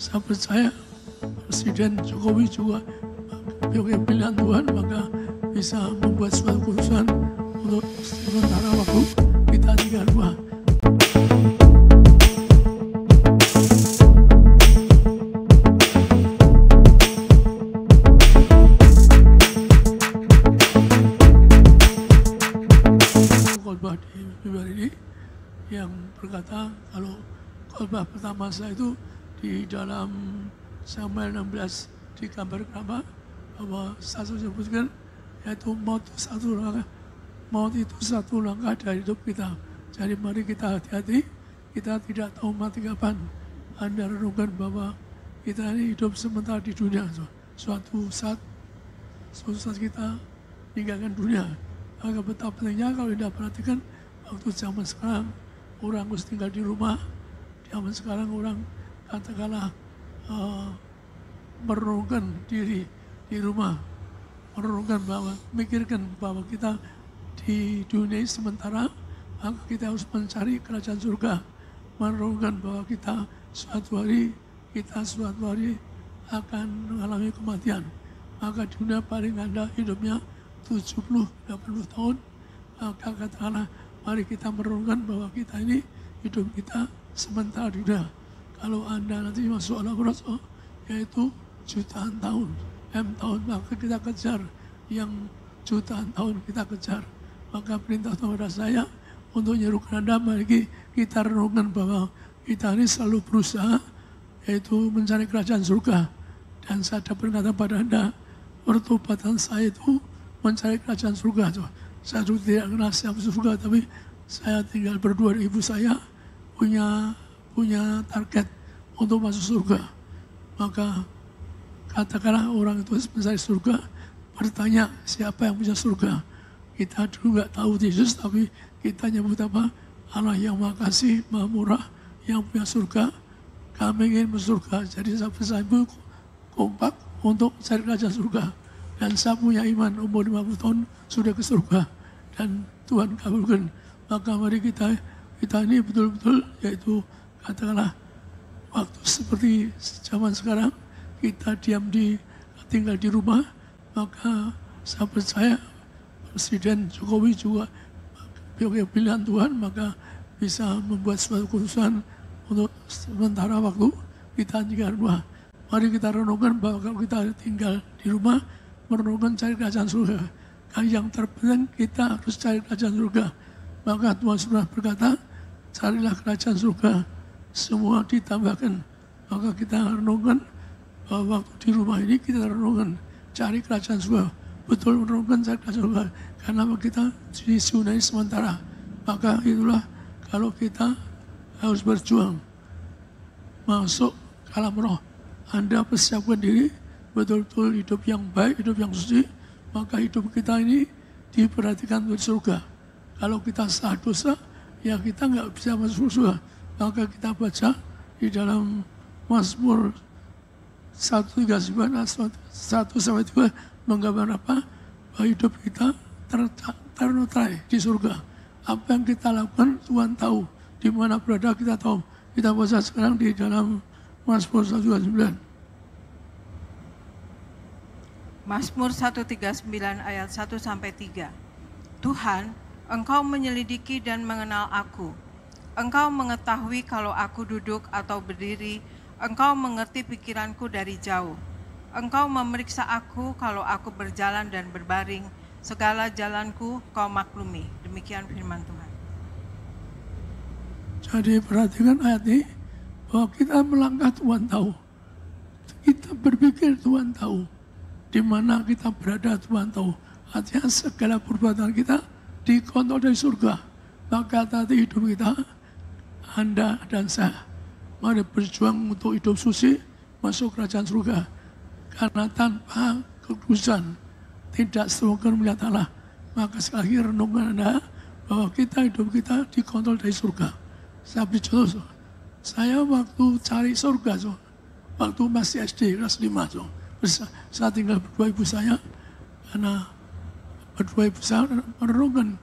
saya percaya Presiden Jokowi juga sebagai pilihan Tuhan, maka bisa membuat suatu keputusan untuk sementara waktu kita tinggal rumah. Khotbah di mimbar ini yang berkata, kalau khotbah pertama saya itu di dalam Samuel 16 di gambar kenapa bahwa saya sebutkan yaitu maut itu satu langkah dari hidup kita. Jadi mari kita hati-hati, kita tidak tahu mati kapan. Anda renungkan bahwa kita ini hidup sementara di dunia. Suatu saat kita tinggalkan dunia. Maka betapa pentingnya kalau Anda perhatikan waktu zaman sekarang orang harus tinggal di rumah. Zaman sekarang orang katakanlah merenungkan diri di rumah, merenungkan bahwa, mikirkan bahwa kita di dunia sementara, maka kita harus mencari kerajaan surga, merenungkan bahwa kita suatu hari akan mengalami kematian. Maka dunia paling ada hidupnya 70-80 tahun, maka katakanlah mari kita merenungkan bahwa kita ini hidup kita sementara di dunia. Kalau Anda nanti masuk alam Rasul, yaitu jutaan tahun, tahun, maka kita kejar yang jutaan tahun kita kejar. Maka perintah Tuhan kepada saya untuk menyerukan Anda, mari kita renungkan bahwa kita ini selalu berusaha yaitu mencari kerajaan surga. Dan saya ada berkata pada Anda, pertobatan saya itu mencari kerajaan surga. Saya juga tidak kenal siapa surga, tapi saya tinggal berdua dengan ibu saya punya target untuk masuk surga. Maka katakanlah orang itu mencari surga, bertanya siapa yang punya surga. Kita dulu nggak tahu Yesus, tapi kita nyebut apa? Allah yang Maha Kasih, Maha Murah, yang punya surga. Kami ingin masuk surga. Jadi saya kompak untuk mencari kerajaan surga. Dan saya punya iman, umur 50 tahun sudah ke surga. Dan Tuhan kabulkan. Maka mari kita ini betul-betul, yaitu katakanlah waktu seperti zaman sekarang, kita tinggal di rumah, maka saya percaya Presiden Jokowi juga sebagai pilihan Tuhan, maka bisa membuat suatu keputusan untuk sementara waktu kita tinggal di rumah. Mari kita renungkan bahwa kalau kita tinggal di rumah, merenungkan cari kerajaan surga. Yang terpenting kita harus cari kerajaan surga. Maka Tuhan sudah berkata, carilah kerajaan surga, semua ditambahkan. Maka kita renungkan bahwa waktu di rumah ini kita renungkan cari kerajaan surga. Betul renungkan cari kerajaan surga. Karena kita di dunia sementara. Maka itulah kalau kita harus berjuang masuk ke alam roh. Anda persiapkan diri betul-betul hidup yang baik, hidup yang suci. Maka hidup kita ini diperhatikan untuk surga. Kalau kita salah dosa, ya kita nggak bisa masuk surga. Maka kita baca di dalam Mazmur 139 1-3 menggambar apa? Bahwa hidup kita ternotai di surga. Apa yang kita lakukan Tuhan tahu. Di mana berada kita tahu. Kita baca sekarang di dalam Mazmur 139. Mazmur 139 ayat 1-3. Tuhan, Engkau menyelidiki dan mengenal aku. Engkau mengetahui kalau aku duduk atau berdiri. Engkau mengerti pikiranku dari jauh. Engkau memeriksa aku kalau aku berjalan dan berbaring. Segala jalanku Kau maklumi. Demikian firman Tuhan. Jadi perhatikan ayat ini, bahwa kita melangkah Tuhan tahu. Kita berpikir Tuhan tahu. Di mana kita berada Tuhan tahu. Artinya segala perbuatan kita dikontrol dari surga. Maka tadi hidup kita, Anda dan saya, mari berjuang untuk hidup suci, masuk kerajaan surga. Karena tanpa kekudusan tidak semua melihat Allah. Maka sekali lagi renungkan Anda bahwa hidup kita dikontrol dari surga. Saya beri contoh, saya waktu cari surga, waktu masih SD kelas 5, saya tinggal berdua ibu saya, karena berdua ibu saya merenungkan.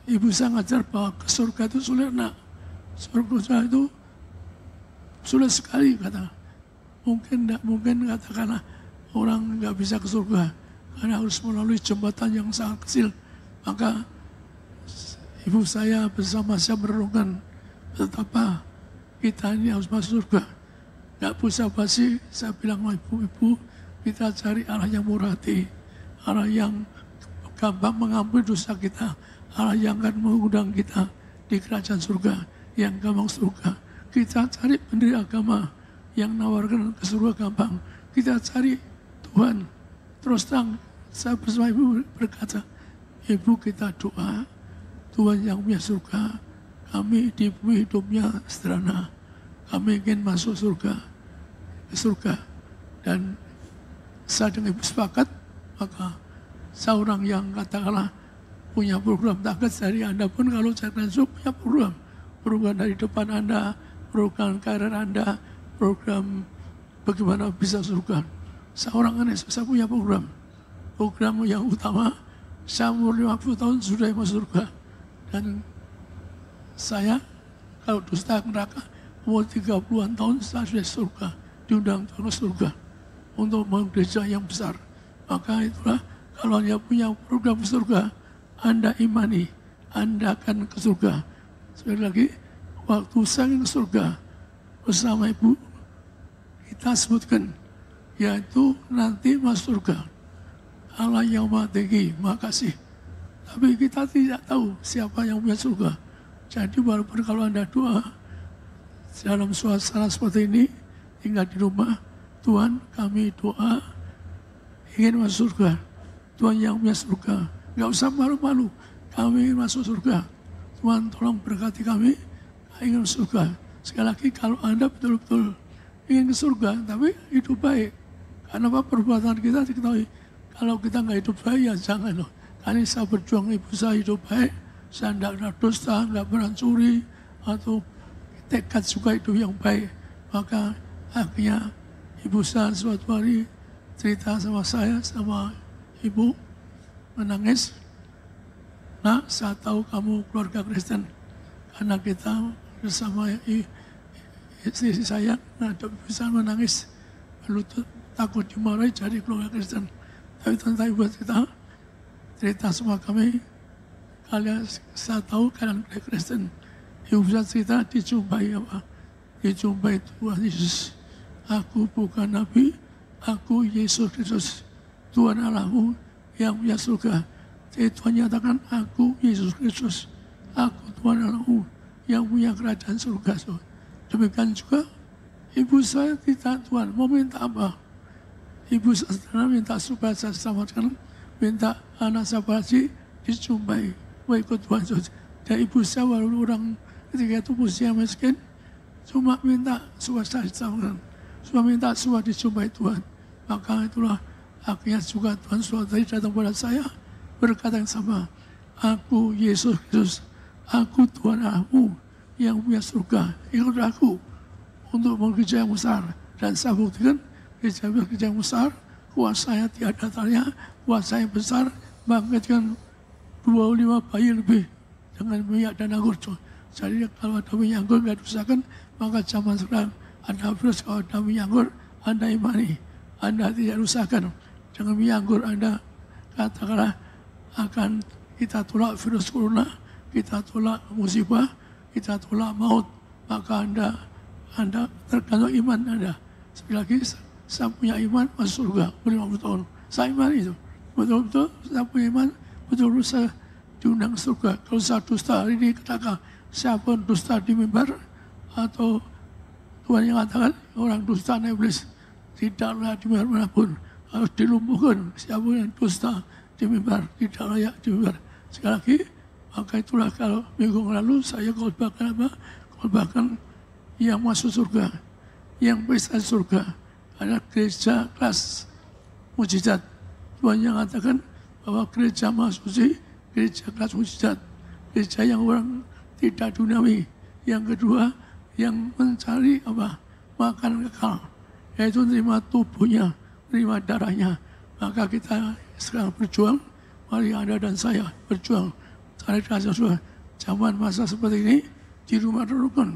Ibu saya ngajar bahwa ke surga itu sulit, nak. Surga itu sulit sekali, kata. mungkin katakanlah orang nggak bisa ke surga karena harus melalui jembatan yang sangat kecil. Maka ibu saya bersama saya merenungkan betapa kita ini harus masuk surga. Nggak basa-basi, saya bilang ibu-ibu, kita cari Allah yang murah hati, Allah yang gampang mengampuni dosa kita, Allah yang akan mengundang kita di kerajaan surga, yang gampang surga. Kita cari pendiri agama yang nawarkan ke surga gampang. Kita cari Tuhan. Terus terang, saya bersama ibu berkata, ibu kita doa, Tuhan yang punya surga, kami di bumi hidupnya sederhana. Kami ingin masuk surga, ke surga. Dan saya dengan ibu sepakat, maka seorang yang katakanlah punya program target dari Anda pun kalau saya punya program dari depan Anda, program karir Anda, program bagaimana bisa surga. Seorang aneh, saya punya program yang utama, saya umur 50 tahun sudah masuk surga. Dan saya kalau dusta neraka umur 30-an tahun saya sudah surga, diundang ke surga untuk membangun gereja yang besar. Maka itulah kalau Anda punya program surga, Anda imani, Anda akan ke surga. Sekali lagi, waktu saya ke surga bersama ibu, kita sebutkan, yaitu nanti masuk surga. Allah yang Maha Tinggi, makasih. Tapi kita tidak tahu siapa yang punya surga. Jadi walaupun kalau Anda doa dalam suasana seperti ini, tinggal di rumah, Tuhan kami doa ingin masuk surga. Tuhan yang punya surga. Nggak usah malu-malu, kami ingin masuk surga. Tuhan tolong berkati kami, ingin masuk surga. Sekali lagi kalau Anda betul-betul ingin ke surga, tapi hidup baik. Karena apa? Perbuatan kita diketahui. Kalau kita nggak hidup baik, ya jangan loh. Karena saya berjuang, ibu saya hidup baik, saya tidak pernah dusta, nggak pernah curi, atau tekad juga hidup yang baik. Maka akhirnya ibu saya suatu hari cerita sama saya, sama ibu, menangis. Nah, saya tahu kamu keluarga Kristen. Karena kita bersama istri saya, nah bisa menangis. Lalu takut dimarahi jadi keluarga Kristen. Tapi tentang ibu cerita sama kami, kalian saya tahu kalian Kristen. Ibu saya cerita dijumpai apa? Dijumpai Tuhan Yesus. Aku bukan Nabi, aku Yesus Kristus, Tuhan Allahmu yang punya surga. Jadi Tuhan nyatakan, aku Yesus Kristus, aku Tuhan Allahmu yang punya kerajaan surga. Demikian juga ibu saya cerita, Tuhan mau minta apa? Ibu saya minta supaya saya selamatkan, minta anak saya Haji dijumpai, mau ikut Tuhan Yesus. Dan ibu saya walaupun orang ketika itu usia miskin, cuma minta supaya saya diselamatkan, cuma minta supaya dijumpai Tuhan. Maka itulah akhirnya juga Tuhan suatu hari datang kepada saya, berkata yang sama, aku Yesus Kristus, aku Tuhan Allahmu yang punya surga, ikut aku untuk bekerja yang besar. Dan saya buktikan kerja yang besar, kuasanya tiada tanya, kuasa yang besar, bangkitkan 25 bayi lebih dengan minyak dan anggur. Jadi kalau ada minyak anggur nggak diusahakan, maka zaman sekarang ada virus, kalau ada minyak anggur, Anda imani, Anda tidak usahakan. Dengan minyak anggur Anda katakanlah akan kita tolak virus corona, kita tolak musibah, kita tolak maut. Maka Anda tergantung iman Anda. Sekali lagi, saya punya iman masuk surga, 50 tahun. Saya iman itu. Betul-betul saya punya iman, betul-betul saya diundang surga. Kalau saya dusta hari ini, katakan siapa dusta di mimbar, atau Tuhan yang katakan orang dusta iblis tidaklah di mimbar manapun, harus dilumpuhkan. Siapa yang dusta di mimbar, tidak layak di mimbar. Sekali lagi, maka itulah kalau minggu lalu saya khotbahkan apa? Khotbahkan yang masuk surga, yang bisa surga. Ada gereja kelas mujizat. Tuhan yang katakan bahwa gereja suci, gereja kelas mujizat. Gereja yang orang tidak duniawi. Yang kedua, yang mencari apa? Makanan kekal. Yaitu menerima tubuhnya, menerima darahnya. Maka kita sekarang berjuang, mari Anda dan saya berjuang. Cari kerajaan surga. Zaman masa seperti ini, di rumah rukun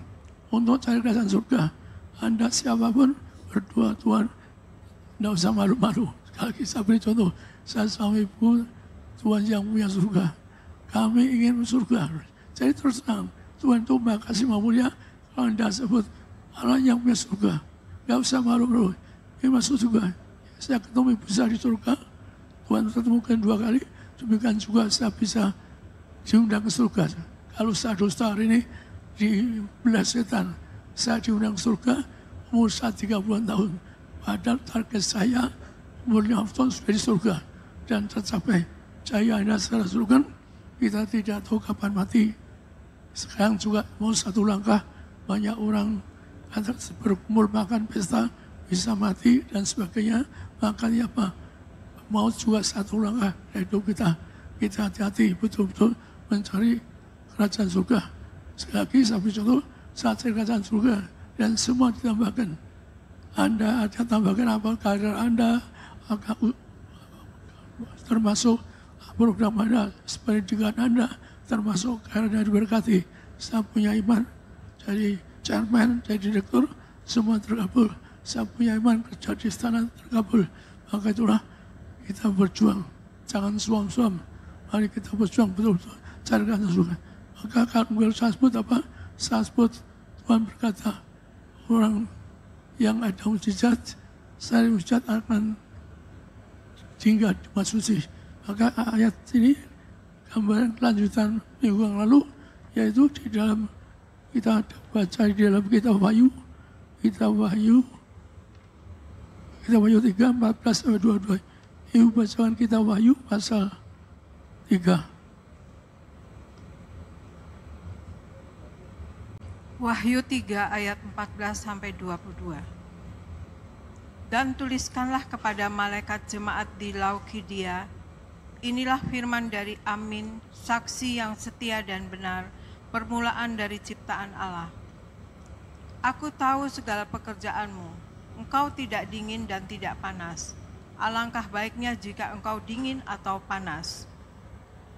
untuk cari kerajaan surga. Anda siapapun, berdoa, Tuhan, tidak usah malu-malu. Sekali lagi saya beri contoh, saya sama ibu, Tuhan yang punya surga. Kami ingin surga. Jadi terus terang, Tuhan itu Maha Kasih Maha Mulia, kalau Anda sebut Allah yang punya surga. Tidak usah malu-malu. Ini masuk surga. Saya ketemu ibu saya di surga, Tuhan pertemukan 2 kali, demikian juga saya bisa diundang ke surga. Kalau saya dusta hari ini, dibelah setan, saya diundang ke surga, umur saya 30 tahun. Padahal target saya umur 50 tahun sudah di surga dan tercapai. Saya hanya salah surga, kita tidak tahu kapan mati. Sekarang juga mau 1 langkah, banyak orang berkumpul makan pesta, bisa mati dan sebagainya. Makanya apa? Maut juga 1 langkah dari hidup kita. Kita hati-hati betul-betul mencari kerajaan surga. Sekali lagi saya beri contoh, saat cari kerajaan surga dan semua ditambahkan. Anda ada tambahkan apa karir Anda, termasuk program Anda, pendidikan Anda, termasuk karena diberkati. Saya punya iman jadi chairman, jadi direktur, semua terkabul. Saya punya iman kerja di istana terkabul. Maka itulah kita berjuang, jangan suam-suam. Mari kita berjuang betul-betul carikan surga. Maka kalau saya sebut apa? Saya sebut Tuhan berkata, orang yang ada mujizat, saya mujizat akan tinggal di tempat suci. Maka ayat ini gambaran kelanjutan minggu yang lalu, yaitu di dalam kita baca di dalam kitab Wahyu, Wahyu 3, 14-22. Ibu bacakan kitab Wahyu pasal 3. Wahyu 3 ayat 14-22. Dan tuliskanlah kepada malaikat jemaat di Laodikia, inilah firman dari Amin, saksi yang setia dan benar, permulaan dari ciptaan Allah. Aku tahu segala pekerjaanmu. Engkau tidak dingin dan tidak panas. Alangkah baiknya jika engkau dingin atau panas.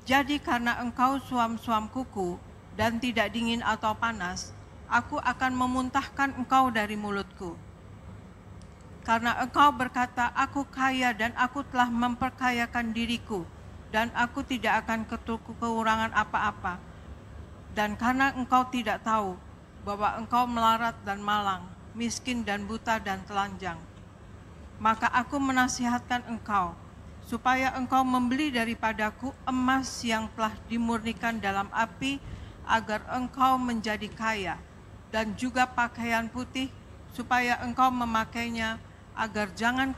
Jadi karena engkau suam-suam kuku dan tidak dingin atau panas, aku akan memuntahkan engkau dari mulutku. Karena engkau berkata, aku kaya dan aku telah memperkayakan diriku, dan aku tidak akan kekurangan apa-apa. Dan karena engkau tidak tahu bahwa engkau melarat dan malang, miskin dan buta dan telanjang, maka aku menasihatkan engkau, supaya engkau membeli daripadaku emas yang telah dimurnikan dalam api, agar engkau menjadi kaya, dan juga pakaian putih, supaya engkau memakainya, agar jangan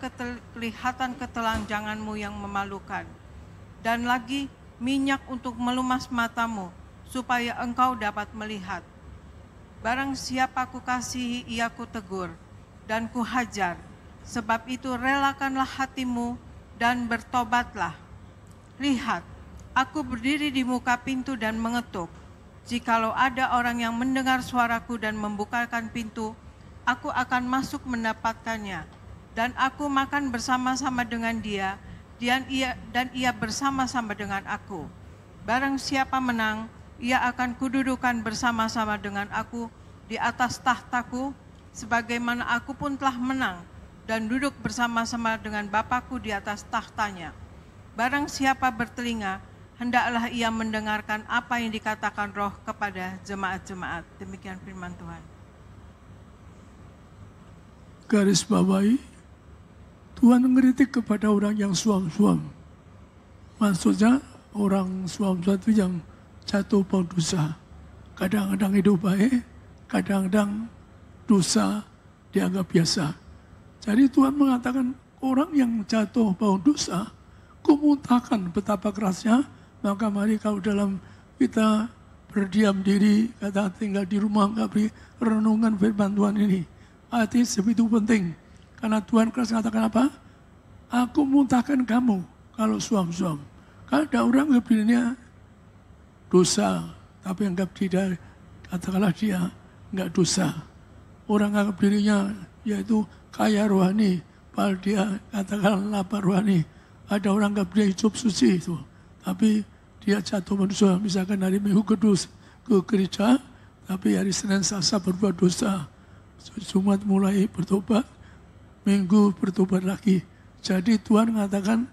kelihatan ketelanjanganmu yang memalukan. Dan lagi minyak untuk melumas matamu, supaya engkau dapat melihat. Barang siapa kukasihi, ia kutegur, dan kuhajar. Sebab itu relakanlah hatimu, dan bertobatlah. Lihat, aku berdiri di muka pintu dan mengetuk. Jikalau ada orang yang mendengar suaraku dan membukakan pintu, aku akan masuk mendapatkannya, dan aku makan bersama-sama dengan dia, dan ia bersama-sama dengan aku. Barang siapa menang, ia akan kududukan bersama-sama dengan aku di atas tahtaku, sebagaimana aku pun telah menang dan duduk bersama-sama dengan Bapakku di atas tahtanya. Barang siapa bertelinga, hendaklah ia mendengarkan apa yang dikatakan Roh kepada jemaat-jemaat. Demikian firman Tuhan. Garis bawahi, Tuhan mengkritik kepada orang yang suam-suam. Maksudnya orang suam-suam itu yang jatuh pada dosa. Kadang-kadang hidup baik, kadang-kadang dosa dianggap biasa. Jadi Tuhan mengatakan orang yang jatuh pada dosa, kumuntahkan betapa kerasnya. Maka mari kalau dalam kita berdiam diri, kata tinggal di rumah, nggak beri renungan firman Tuhan ini. Arti sebegitu penting. Karena Tuhan keras mengatakan apa? Aku muntahkan kamu kalau suam-suam. Karena ada orang ngebelinya dosa, tapi anggap tidak, katakanlah dia enggak dosa. Orang anggap dirinya yaitu kaya rohani, padahal dia katakan lapar rohani. Ada orang anggap dia hidup suci itu, tapi dia jatuh manusia. Misalkan hari Minggu kudus ke gereja, tapi hari Senin Selasa berbuat dosa. Jumat mulai bertobat, minggu bertobat lagi. Jadi Tuhan mengatakan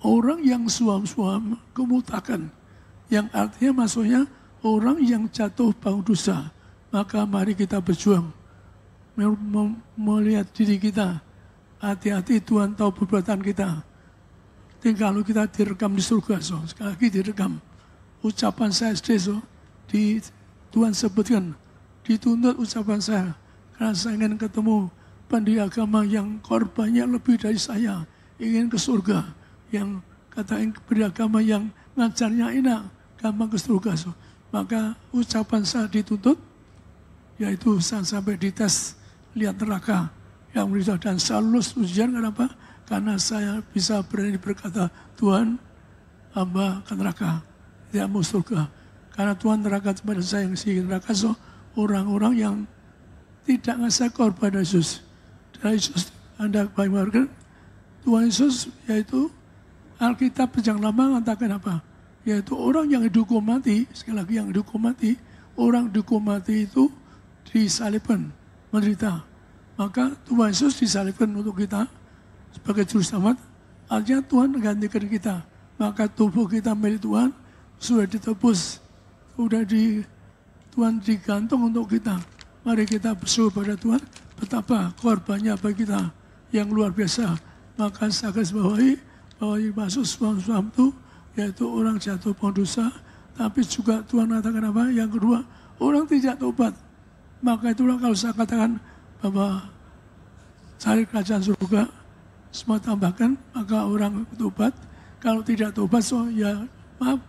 orang yang suam-suam kemutakan, yang artinya maksudnya orang yang jatuh bau dosa. Maka mari kita berjuang melihat diri kita. Hati-hati, Tuhan tahu perbuatan kita. Kalau kita direkam di surga, so. Sekali lagi direkam. Ucapan saya SD, so. Tuhan sebutkan, dituntut ucapan saya. Karena saya ingin ketemu pendiri agama yang korbannya lebih dari saya. Ingin ke surga. Yang kata pendiri agama yang ngajarnya enak, gampang ke surga. So. Maka ucapan saya dituntut, yaitu saya sampai dites, lihat neraka yang berisah. Dan saya lulus ujian, kenapa? Karena saya bisa berani berkata, Tuhan, hamba ke neraka, tidak mau surga. Karena Tuhan neraka kepada saya yang si neraka, so, orang-orang yang tidak ngasih korban Yesus. Dan Yesus, Anda bayangkan, Tuhan Yesus, yaitu Alkitab yang lama mengatakan apa? Yaitu orang yang dihukum mati, sekali lagi yang dihukum mati, orang dihukum mati itu disalibkan, menderita. Maka Tuhan Yesus disalibkan untuk kita, sebagai juru selamat, artinya Tuhan menggantikan kita. Maka tubuh kita milik Tuhan sudah ditebus, Tuhan digantung untuk kita. Mari kita bersyukur pada Tuhan, betapa korbannya bagi kita yang luar biasa. Maka saya garis bawahi bahwa dimaksud suam-suam itu yaitu orang jatuh bau dosa, tapi juga Tuhan katakan apa? Yang kedua, orang tidak tobat. Maka itulah kalau saya katakan bahwa cari kerajaan surga, semua tambahkan, maka orang tobat. Kalau tidak tobat, so ya maaf,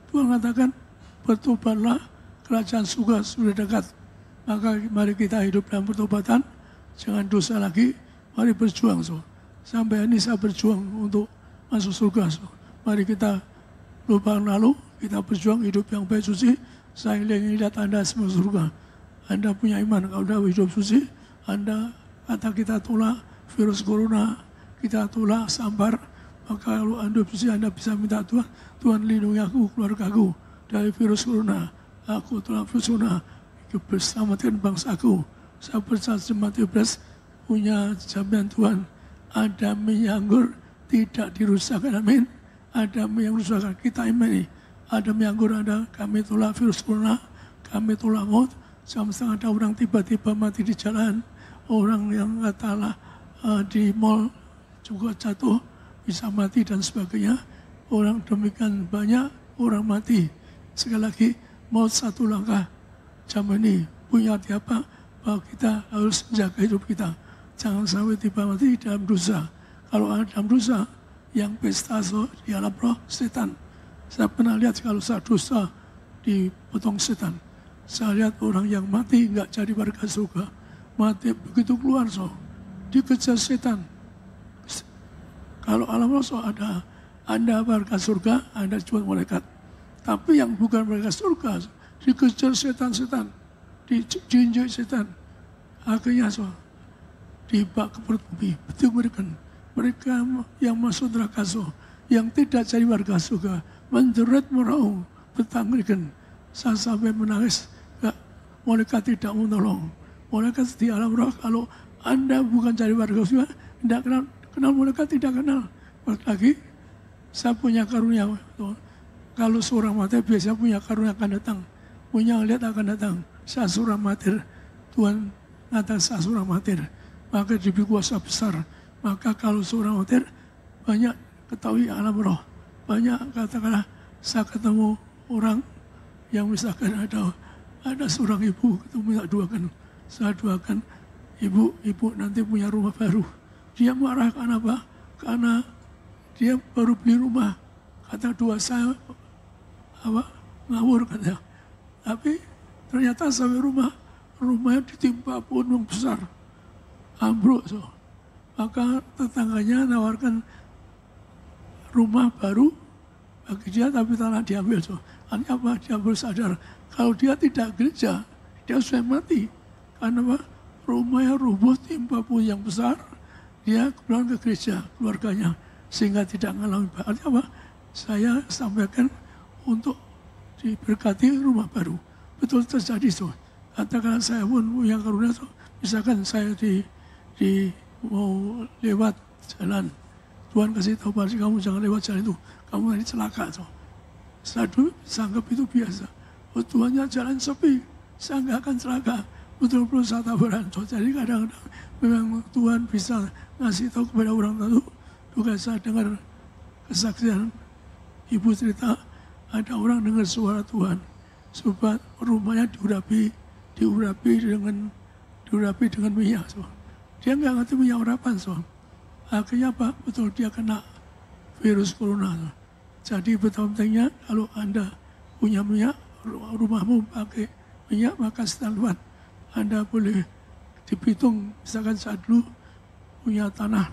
Tuhan katakan bertobatlah, kerajaan surga sudah dekat. Maka mari kita hidup dalam pertobatan, jangan dosa lagi, mari berjuang. So. Sampai ini saya berjuang untuk masuk surga. So. Mari kita lupa lalu, kita berjuang hidup yang baik suci. Saya ingin lihat Anda semua surga. Anda punya iman, kalau Anda hidup suci, Anda kata kita tolak virus corona, kita tolak sabar, maka kalau Anda suci, Anda bisa minta Tuhan, Tuhan lindungi aku, keluarga aku dari virus corona. Aku tolak virus corona, berselamatkan bangsaku. Saya percaya jemaat Iblis punya jaminan Tuhan. Ada minyak anggur tidak dirusakkan, amin. Ada minyak rusakkan, kita imani. Ada minyak anggur, ada kami tolak virus corona, kami tolak maut. Sama-sama ada orang tiba-tiba mati di jalan, orang yang katalah di mall juga jatuh, bisa mati dan sebagainya. Orang demikian banyak orang mati. Sekali lagi, maut satu langkah. Zaman ini punya arti apa? Bahwa kita harus menjaga hidup kita. Jangan sampai tiba mati dalam dosa. Kalau ada dalam dosa, yang pesta so, di alam roh setan. Saya pernah lihat kalau saya dosa dipotong setan. Saya lihat orang yang mati nggak jadi warga surga. Mati begitu keluar so, dikejar setan. Kalau alam roh so ada, Anda warga surga, Anda cuma malaikat. Tapi yang bukan warga surga, dikejar setan-setan, dijinjak setan. Akhirnya so, dibak ke perut bumi, betul mereka yang masuk neraka so, yang tidak jadi warga surga, menjerit meraung, bertanggung. Saya sampai menangis, malaikat tidak menolong. Malaikat di alam roh, kalau Anda bukan jadi warga surga, tidak kenal malaikat, tidak kenal. Lagi, saya punya karunia. Kalau seorang mati biasanya punya karunia akan datang. Punya lihat akan datang. Saya seorang mati, Tuhan atas saya seorang mati. Maka diberi kuasa besar. Maka kalau seorang mati, banyak ketahui alam roh. Banyak katakanlah, saya ketemu orang yang misalkan ada seorang ibu ketemu minta doakan, saya doakan ibu nanti punya rumah baru. Dia marah karena apa? Karena dia baru beli rumah. Kata doa saya ngawur katanya. Tapi ternyata sampai rumahnya ditimpa pohon besar, ambruk. So. Maka tetangganya nawarkan rumah baru bagi dia, tapi tanah diambil. So. Artinya apa? Dia baru sadar kalau dia tidak gereja, dia sudah mati. Karena apa? Rumahnya rubuh, timpa pohon yang besar, dia pulang ke gereja, keluarganya, sehingga tidak mengalami. Artinya apa? Saya sampaikan untuk diberkati rumah baru. Betul terjadi so. Katakan saya pun punya karunia so. Misalkan saya di mau lewat jalan, Tuhan kasih tahu pada kamu jangan lewat jalan itu, kamu nanti celaka. So. Saya dulu sanggup itu biasa. Oh, Tuhannya jalan sepi, saya nggak akan celaka. Betul-betul saya tabaran. So, jadi kadang-kadang memang Tuhan bisa ngasih tahu kepada orang lalu. Juga saya dengar kesaksian ibu cerita, ada orang dengar suara Tuhan, supaya rumahnya diurapi dengan minyak. So. Dia nggak ngerti minyak urapan. So. Akhirnya apa? Betul dia kena virus corona. So. Jadi betapa pentingnya kalau Anda punya minyak, rumahmu pakai minyak, maka setelah Anda boleh dihitung. Misalkan saat dulu punya tanah,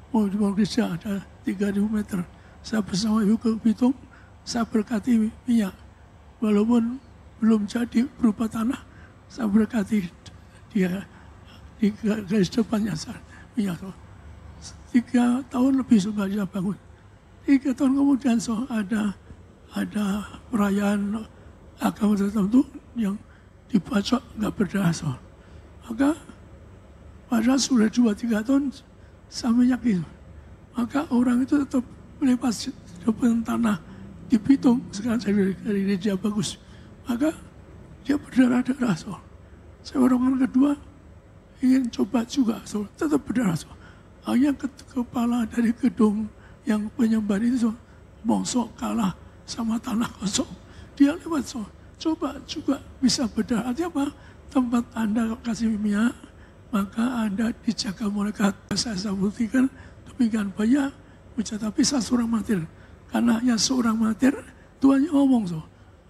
di Malaysia ada 3.000 meter. Saya bersama ibu ke Bitung, saya berkati minyak. Walaupun belum jadi berupa tanah, saya berkati dia di garis depannya minyak. 3 tahun lebih sudah dia bangun. 3 tahun kemudian ada perayaan agama tertentu yang dibacok nggak berdarah. Maka padahal sudah 2-3 tahun sama minyak itu. Maka orang itu tetap melepas depan tanah di Bitung, sekarang saya dari gereja bagus. Maka dia berdarah-darah. Saya orang kedua ingin coba juga, tetap berdarah. Hanya kepala dari gedung yang penyembah itu mosok kalah sama tanah kosong. Dia lewat, coba juga bisa berdarah. Artinya apa? Tempat Anda kasih minyak, maka Anda dijaga malaikat. Saya buktikan demikian banyak, tapi saya seorang martir. Karena hanya seorang martir, Tuhan ngomong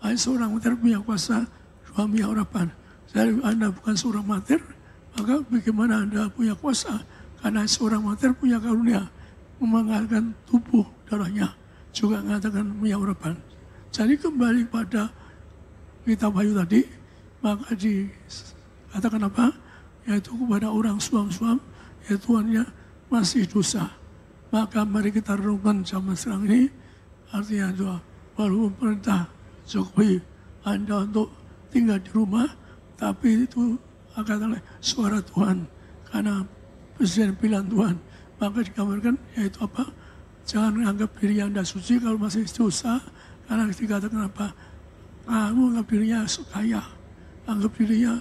hanya seorang martir punya kuasa, dua minyak urapan. Jadi Anda bukan seorang martir, maka bagaimana Anda punya kuasa? Karena seorang martir punya karunia mengangkatkan tubuh darahnya, juga mengatakan minyak urapan. Jadi kembali pada kitab Wahyu tadi, maka dikatakan apa? Yaitu kepada orang suam-suam, yaitu Tuhannya masih dosa. Maka mari kita renungkan zaman sekarang ini, artinya doa. Walaupun perintah Jokowi Anda untuk tinggal di rumah, tapi itu akan oleh suara Tuhan. Karena presiden pilihan Tuhan, maka digambarkan yaitu apa? Jangan anggap diri Anda suci kalau masih dosa, karena dikatakan apa? Kamu anggap dirinya kaya, anggap dirinya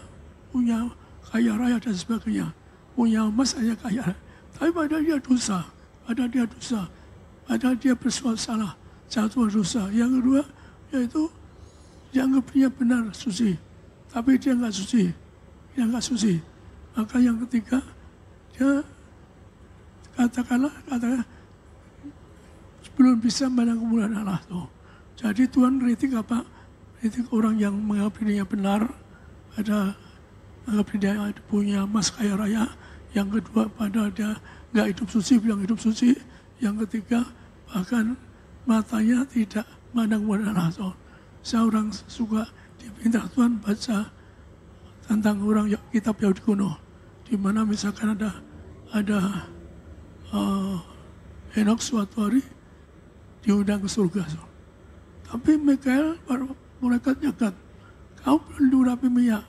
punya kaya raya dan sebagainya, punya emas hanya kaya. Tapi padahal dia dosa, padahal dia berbuat salah, jatuh dosa. Yang kedua yaitu dianggap dia benar suci, tapi dia nggak suci, Maka yang ketiga dia katakanlah belum bisa memandang kemuliaan Allah. Jadi Tuhan kritik apa? Kritik orang yang menganggap dirinya benar, anggap dia punya emas kaya raya. Yang kedua, padahal dia nggak hidup suci, bilang hidup suci. Yang ketiga, bahkan matanya tidak memandang kemuliaan Allah. Seorang suka diminta Tuhan baca tentang orang kitab Yahudi kuno, di mana misalkan ada Henok suatu hari diundang ke surga. Tapi Mikael, malaikat nyakat, kamu belum diurapi minyak.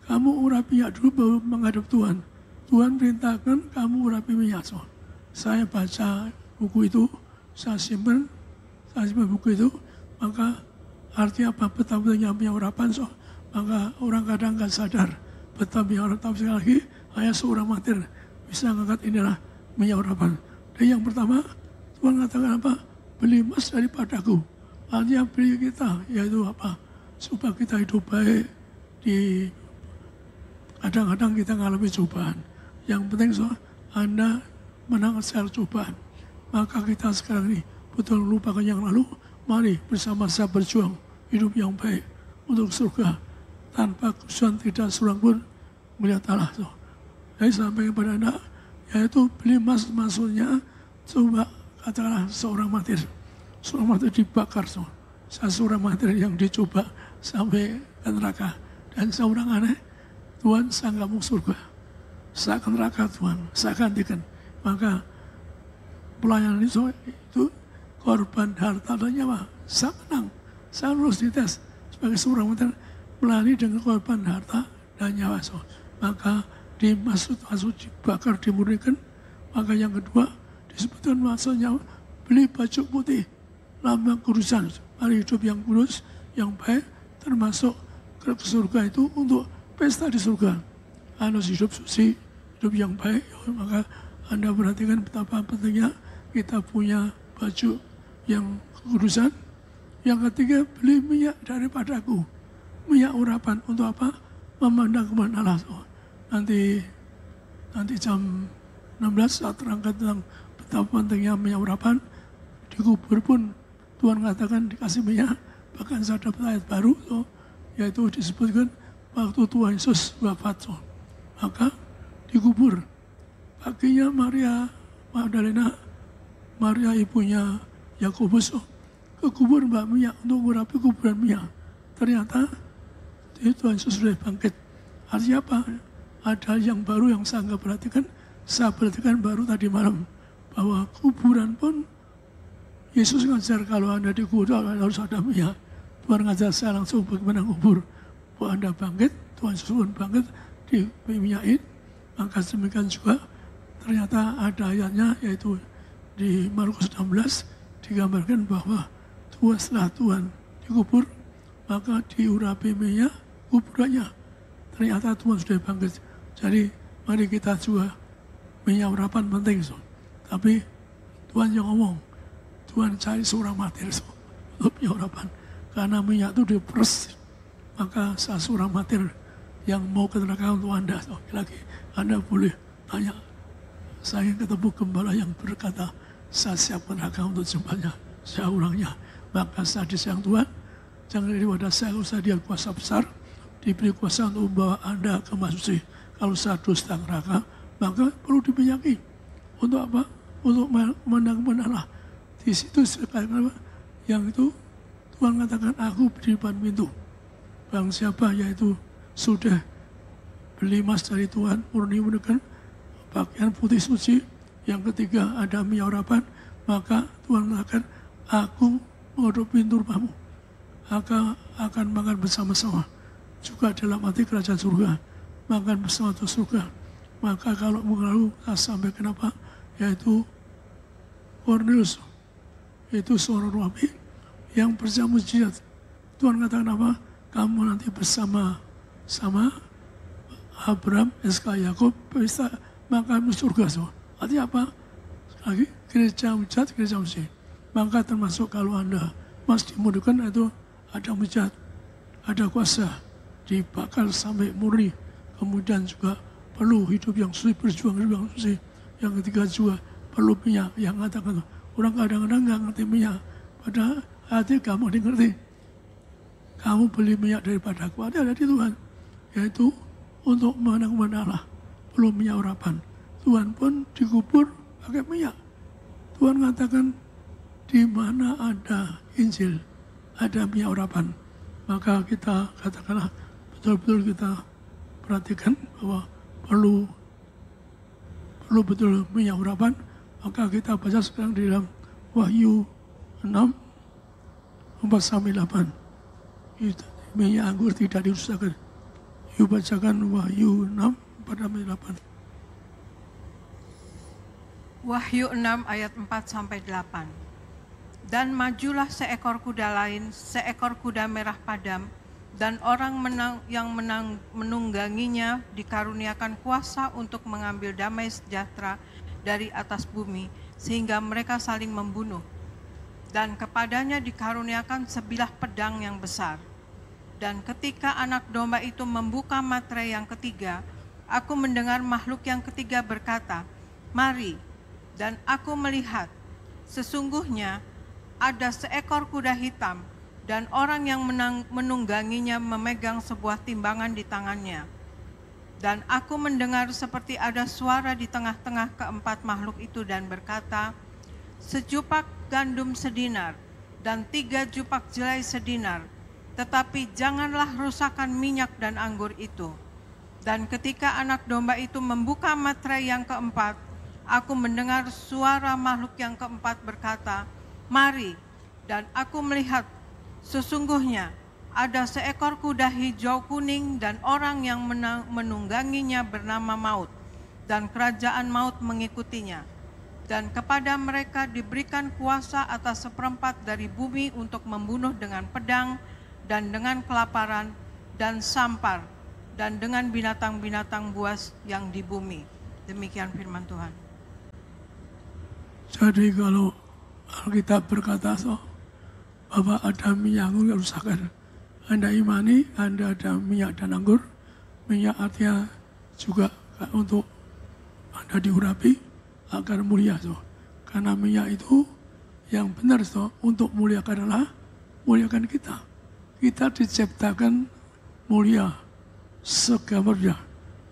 Kamu urapi minyak dulu baru menghadap Tuhan. Tuhan perintahkan kamu urapi minyak. Saya baca buku itu, saya simpan buku itu, maka artinya apa? Betapa minyak urapan. Maka orang kadang nggak sadar betapa minyak urapan. Sekali lagi, hanya seorang martir bisa mengangkat inilah minyak urapan. Dan yang pertama, Tuhan katakan apa? Beli emas daripadaku. Artinya beli kita, yaitu apa? Supaya kita hidup baik. Kadang-kadang kita mengalami cobaan. Yang penting Anda menang secara cobaan. Maka kita sekarang ini betul lupakan yang lalu. Mari bersama-sama berjuang hidup yang baik untuk surga. Tanpa kesusahan tidak seorang pun melihat Allah. Jadi sampai kepada Anda, yaitu beli emas maksudnya, coba katakanlah seorang martir. Seorang martir dibakar. Seorang martir yang dicoba sampai ke neraka. Dan seorang aneh, Tuhan saya nggak mau surga. Saya ke neraka Tuhan, saya gantikan. Maka pelayanan itu korban harta dan nyawa. Saya menang, saya lulus dites sebagai seorang martir melayani dengan korban harta dan nyawa. Maka dimasuk dibakar, dimurnikan. Maka yang kedua disebutkan maksudnya beli baju putih, lambang kudusan. Mari hidup yang kudus, yang baik, termasuk ke surga itu untuk pesta di surga. Harus hidup suci, hidup yang baik. Maka Anda perhatikan betapa pentingnya kita punya baju yang kudusan. Yang ketiga, beli minyak daripadaku. Minyak urapan untuk apa? Memandang kepada Allah. Nanti jam 16 saat terangkan tentang betapa pentingnya minyak urapan. Di kubur pun Tuhan katakan dikasih minyak. Bahkan saya dapat ayat baru, yaitu disebutkan waktu Tuhan Yesus wafat. Maka dikubur. Paginya Maria Magdalena, Maria ibunya Yakobus, ke kubur Mbak minyak untuk mengurapi kuburan minyak. Ternyata Tuhan Yesus sudah bangkit. Artinya apa? Ada yang baru yang saya nggak perhatikan. Saya perhatikan baru tadi malam bahwa kuburan pun Yesus ngajar kalau Anda dikubur harus ada minyak. Tuhan ngajar saya langsung bagaimana kubur. Bahwa Anda bangkit, Tuhan Yesus pun bangkit diminyakin. Maka demikian juga ternyata ada ayatnya yaitu di Markus 16 digambarkan bahwa setelah Tuhan dikubur maka diurapi minyak kuburannya. Ternyata Tuhan sudah bangkit. Jadi mari kita juga minyak urapan penting. Tapi Tuhan yang ngomong, Tuhan cari seorang martir untuk minyak urapan. Karena minyak itu diperes. Maka saya seorang martir yang mau ke neraka untuk Anda. Lagi Anda boleh tanya. Saya ketemu gembala yang berkata, saya siap ke neraka untuk jemputnya. Saya orangnya. Maka saya disayang Tuhan. Jangan daripada saya, kalau saya dia kuasa besar, diberi kuasa untuk membawa Anda ke masjid. Kalau saya dusta neraka, maka perlu diminyaki. Untuk apa? Untuk menang Allah. Di situ yang itu Tuhan katakan, aku di depan pintu. Bang siapa yaitu sudah beli emas dari Tuhan, murni menggunakan pakaian putih suci. Yang ketiga ada minyak urapan, maka Tuhan katakan, aku mengetuk pintu rumahmu. Akan makan bersama-sama. Juga dalam hati kerajaan surga. Makan bersama di surga. Maka kalau mengalu, saya sampaikan apa? Yaitu Cornelius. Itu seorang Romawi yang percaya mujizat. Tuhan katakan apa? Kamu nanti bersama Abraham, SK Yakub, pesta makan di surga semua. Artinya apa? Lagi gereja mujizat, gereja mujizat. Maka termasuk kalau Anda masih dimudahkan itu ada mujizat, ada kuasa, dibakar sampai murni. Kemudian juga perlu hidup yang suci, berjuang hidup yang suci. Yang ketiga juga perlu minyak. Yang katakan orang kadang-kadang nggak ngerti minyak. Padahal hati kamu ngerti. Kamu beli minyak daripada aku. Ada di Tuhan. Yaitu untuk menang Allah. Perlu minyak urapan. Tuhan pun dikubur pakai minyak. Tuhan katakan di mana ada Injil, ada minyak urapan. Maka kita katakanlah betul-betul kita perhatikan bahwa perlu betul minyak urapan. Maka kita baca sekarang di dalam Wahyu 6, 4-8. Minyak anggur tidak dirusakan. Yuk bacakan Wahyu 6, 4-8. Wahyu 6 ayat 4-8. Dan majulah seekor kuda lain, seekor kuda merah padam, dan orang yang menungganginya dikaruniakan kuasa untuk mengambil damai sejahtera dari atas bumi, sehingga mereka saling membunuh. Dan kepadanya dikaruniakan sebilah pedang yang besar. Dan ketika anak domba itu membuka materai yang ketiga, aku mendengar makhluk yang ketiga berkata, "Mari." Dan aku melihat, sesungguhnya ada seekor kuda hitam, dan orang yang menungganginya memegang sebuah timbangan di tangannya. Dan aku mendengar seperti ada suara di tengah-tengah keempat makhluk itu dan berkata, "Sejupak gandum sedinar dan 3 jupak jelai sedinar, tetapi janganlah rusakkan minyak dan anggur itu." Dan ketika anak domba itu membuka materai yang keempat, aku mendengar suara makhluk yang keempat berkata, "Mari." Dan aku melihat, sesungguhnya ada seekor kuda hijau kuning dan orang yang menungganginya bernama Maut, dan kerajaan maut mengikutinya. Dan kepada mereka diberikan kuasa atas seperempat dari bumi untuk membunuh dengan pedang dan dengan kelaparan dan sampar dan dengan binatang-binatang buas yang di bumi. Demikian firman Tuhan. Jadi kalau Alkitab berkata bahwa ada minyak anggur kerusakan, Anda imani, Anda ada minyak dan anggur. Minyak artinya juga untuk Anda diurapi agar mulia. Karena minyak itu yang benar untuk muliakan Allah, muliakan kita. Kita diciptakan mulia segambarnya.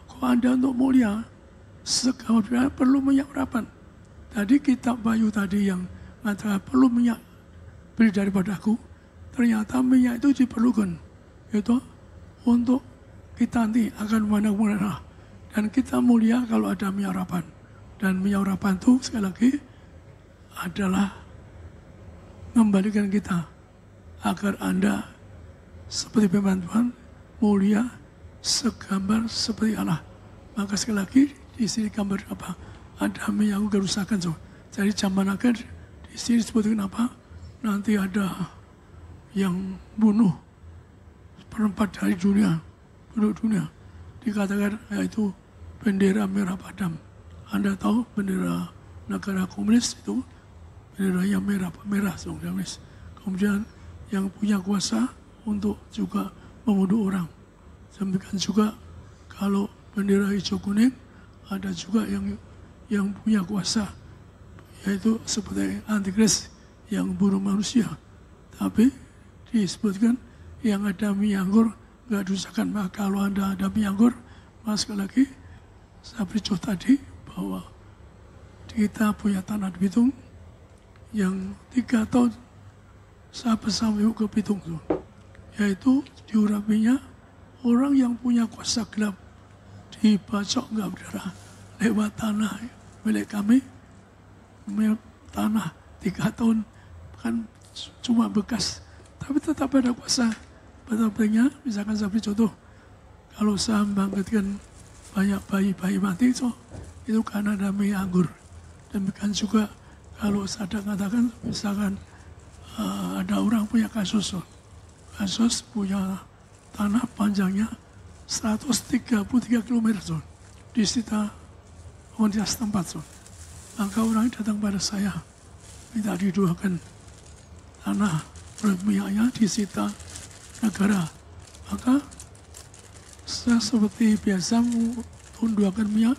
Kalau Anda untuk mulia segambarnya perlu minyak urapan. Tadi kitab Wahyu tadi yang mengatakan perlu minyak beli daripadaku, ternyata minyak itu diperlukan, yaitu untuk kita nanti akan memandang mulia Allah. Dan kita mulia kalau ada minyak urapan. Dan minyak urapan itu sekali lagi adalah mengembalikan kita agar Anda seperti firman Tuhan mulia segambar seperti Allah. Maka sekali lagi di sini gambar apa? Ada minyak kerusakan. Jadi zaman akhir di sini disebutkan apa? Nanti ada yang bunuh seperempat dari dunia, penduduk dunia. Dikatakan yaitu bendera merah padam. Anda tahu bendera negara komunis itu bendera yang merah, kemudian yang punya kuasa untuk juga membunuh orang. Demikian juga kalau bendera hijau kuning ada juga yang punya kuasa, yaitu seperti antikris yang bunuh manusia. Tapi disebutkan yang ada minyak anggur nggak dirusakan. Maka kalau Anda ada minyak anggur, sekali lagi saya beritahu tadi bahwa kita punya tanah di Bitung yang 3 tahun saya bersama ke Bitung, yaitu diurapinya orang yang punya kuasa gelap, dibacok nggak berdarah lewat tanah milik kami. Tanah 3 tahun kan cuma bekas, tapi tetap ada kuasa. Betapa-betapnya, misalkan saya beri contoh, kalau saya membangkitkan banyak bayi-bayi mati, itu karena ada minyak anggur. Demikian juga kalau saya katakan, misalkan ada orang punya kasus punya tanah panjangnya 133 km di sekitar komunitas tempat. Maka orang datang pada saya minta didoakan tanah minyaknya disita negara. Maka saya seperti biasa mendoakan minyak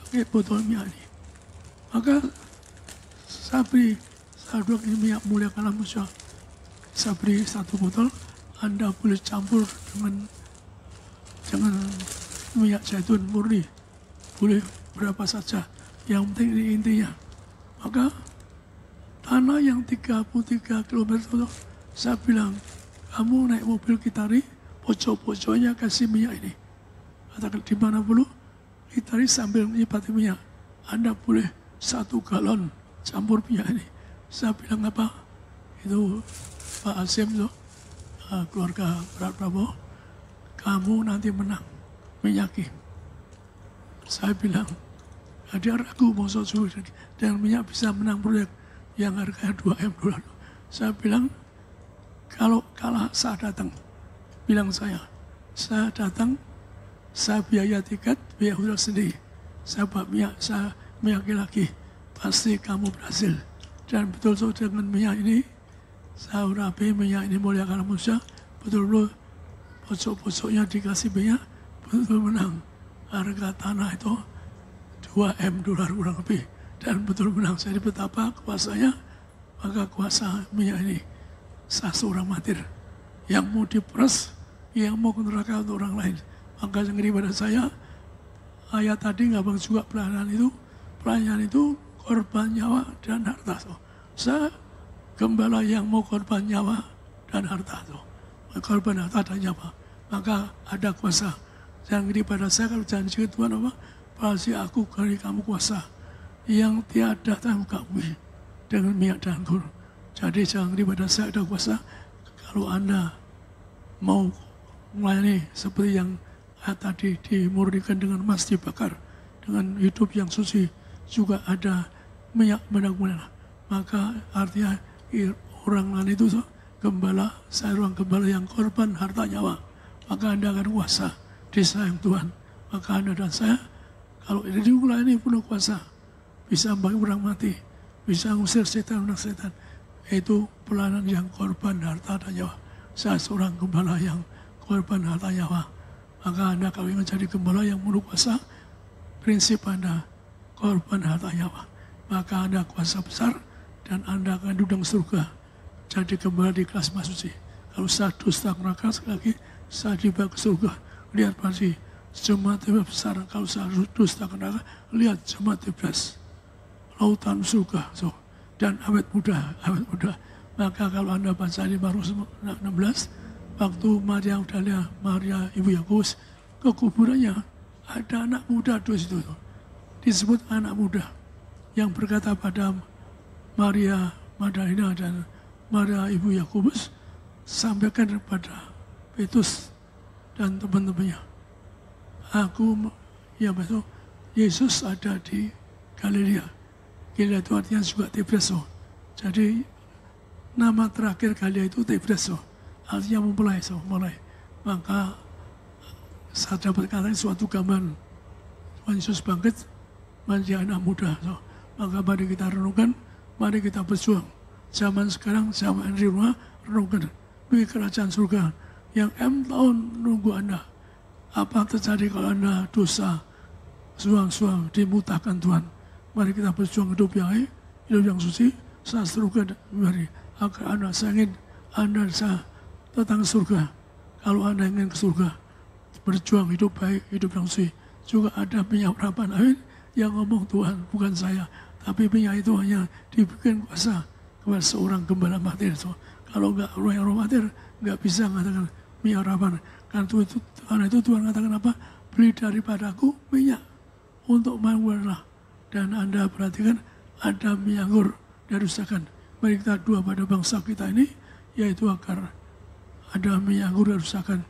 pakai botol minyak ini. Maka saya doakan minyak muliakan manusia. Saya beri 1 botol, Anda boleh campur dengan minyak zaitun murni, boleh berapa saja, yang penting ini intinya. Maka tanah yang 33 km itu, saya bilang, kamu naik mobil kita nih, pojok-pojoknya kasih minyak ini. Katakan di mana perlu, kita nih sambil menyipati minyak, Anda boleh 1 galon campur minyak ini. Saya bilang apa? Itu Pak Asim tuh, keluarga Prabowo, kamu nanti menang minyaki. Saya bilang, ada ragu mau susu dan minyak bisa menang proyek yang harganya 2 M dolar. Saya bilang, kalau kalah saya datang. Bilang saya datang, saya biaya tiket, biaya hotel sendiri. Saya buat minyak, saya meyaki lagi, pasti kamu berhasil. Dan betul-betul dengan minyak ini, saya urapi minyak ini muliakan manusia, betul-betul pojok-pojoknya dikasih minyak, betul-betul menang. Harga tanah itu 2 M dolar kurang lebih. Dan betul menang. Jadi betapa kuasanya, maka kuasa minyak ini. Saya seorang martir yang mau diperas, yang mau ke neraka untuk orang lain. Maka yang ngeri pada saya, ayat tadi nggak bang juga pelayanan itu korban nyawa dan harta. Saya gembala yang mau korban nyawa dan harta. Korban harta dan nyawa. Maka ada kuasa. Yang ngeri pada saya kalau janji Tuhan apa? Pasti aku beri kamu kuasa yang tiada terkawin dengan minyak dan anggur. Jadi jangan ngeri pada saya ada kuasa. Kalau Anda mau melayani seperti yang tadi dimurnikan dengan emas dibakar, dengan hidup yang suci juga ada minyak menak-menak. Maka artinya orang lain itu gembala, saya orang gembala yang korban harta nyawa. Maka Anda akan kuasa disayang Tuhan. Maka Anda dan saya, kalau ini melayani penuh kuasa, bisa bagi orang mati, bisa ngusir setan, itu pelayanan yang korban harta dan nyawa. Saya seorang gembala yang korban harta nyawa. Maka Anda kalau ingin menjadi gembala yang penuh kuasa, prinsip Anda korban harta nyawa. Maka Anda kuasa besar dan Anda akan duduk surga. Jadi gembala di kelas suci. Kalau saya dusta neraka sekali lagi, saya dibawa ke surga. Lihat pasti jemaat besar. Kalau saya dusta neraka, lihat jemaat bebas. Lautan surga. Dan awet muda. Maka kalau Anda baca di Markus 16, waktu Maria Magdalena, Maria ibu Yakobus ke kuburannya, ada anak muda di situ. Disebut anak muda yang berkata pada Maria Magdalena dan Maria ibu Yakobus, sampaikan kepada Petrus dan teman-temannya, Yesus ada di Galilea. Galilea itu artinya juga Tiberias. Jadi nama terakhir Galilea itu Tiberias, artinya mulai. Maka saya dapat katakan suatu gambaran Tuhan Yesus bangkit menjadi anak muda. Maka mari kita renungkan, mari kita berjuang. Zaman sekarang, zaman di rumah, renungkan bagi kerajaan surga yang tahun nunggu Anda. Apa terjadi kalau Anda dosa, suang dimutahkan Tuhan. Mari kita berjuang hidup yang baik, hidup yang suci, saya serukan mari agar Anda, saya ingin Anda saya datang ke surga. Kalau Anda ingin ke surga, berjuang hidup baik, hidup yang suci. Juga ada minyak urapan, amin, yang ngomong Tuhan, bukan saya. Tapi minyak itu hanya dibikin kuasa kepada seorang gembala martir. Kalau enggak orang yang martir, enggak bisa mengatakan minyak urapan. Karena itu Tuhan katakan apa? Beli daripadaku minyak untuk menguranglah. Dan Anda perhatikan ada minyak anggur dari usahakan. Mari kita doa pada bangsa kita ini, yaitu agar ada minyak anggur dari usahakan.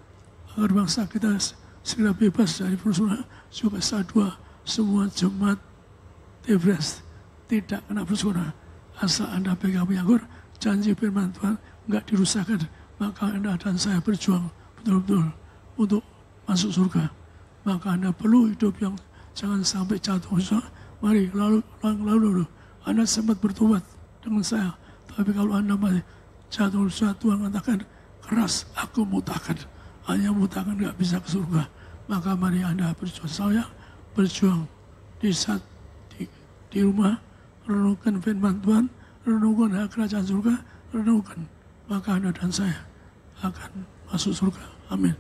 Agar bangsa kita segera bebas dari perusahaan. Juga saya doa semua jemaat Tiberias tidak kena perusahaan. Asal Anda pegang minyak anggur, janji firman Tuhan enggak dirusakkan. Maka Anda dan saya berjuang betul-betul untuk masuk surga. Maka Anda perlu hidup yang jangan sampai jatuh. Mari lalu Anda sempat bertobat dengan saya. Tapi kalau Anda masih jatuh, Tuhan katakan keras, aku mutahkan. Hanya mutahkan enggak bisa ke surga. Maka mari Anda berjuang. Saya berjuang di rumah, renungkan firman Tuhan, renungkan kerajaan surga, renungkan. Maka Anda dan saya akan masuk surga. Amin.